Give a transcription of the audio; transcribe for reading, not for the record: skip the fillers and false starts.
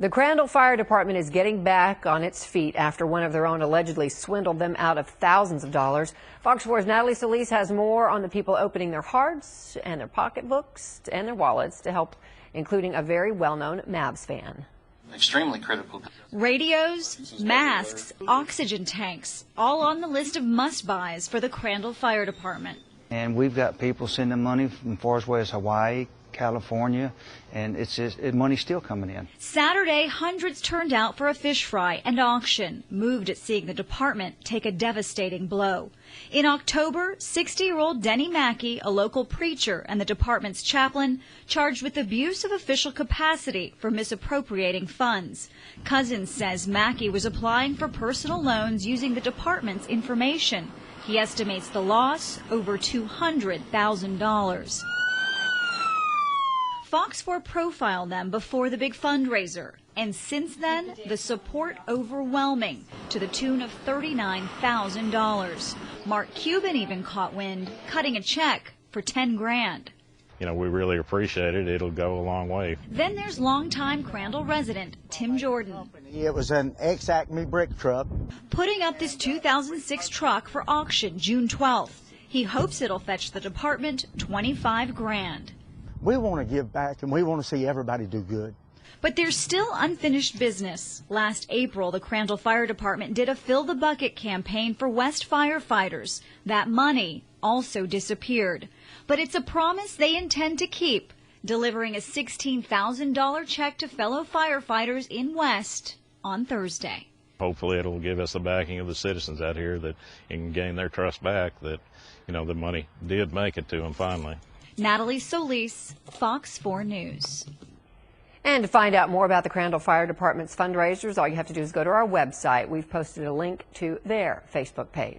The Crandall Fire Department is getting back on its feet after one of their own allegedly swindled them out of thousands of dollars. Fox 4's Natalie Solis has more on the people opening their hearts and their pocketbooks and their wallets to help, including a very well-known Mavs fan. Extremely critical. Radios, masks, oxygen tanks, all on the list of must-buys for the Crandall Fire Department. And we've got people sending money from far as away as Hawaii, California, and money's still coming in. Saturday, hundreds turned out for a fish fry and auction, moved at seeing the department take a devastating blow. In October, 60-year-old Denny Mackey, a local preacher and the department's chaplain, charged with abuse of official capacity for misappropriating funds. Cousins says Mackey was applying for personal loans using the department's information. He estimates the loss over $200,000. Fox 4 profiled them before the big fundraiser, and since then, the support overwhelming to the tune of $39,000. Mark Cuban even caught wind, cutting a check for $10 grand. You know, we really appreciate it. It'll go a long way. Then there's longtime Crandall resident Tim Jordan. It was an ex-Acme brick truck. Putting up this 2006 truck for auction June 12th. He hopes it'll fetch the department $25 grand. We want to give back, and we want to see everybody do good. But there's still unfinished business. Last April, the Crandall Fire Department did a Fill the Bucket campaign for West firefighters. That money also disappeared. But it's a promise they intend to keep, delivering a $16,000 check to fellow firefighters in West on Thursday. Hopefully it'll give us the backing of the citizens out here that can gain their trust back that, you know, the money did make it to them finally. Natalie Solis, Fox 4 News. And to find out more about the Crandall Fire Department's fundraisers, all you have to do is go to our website. We've posted a link to their Facebook page.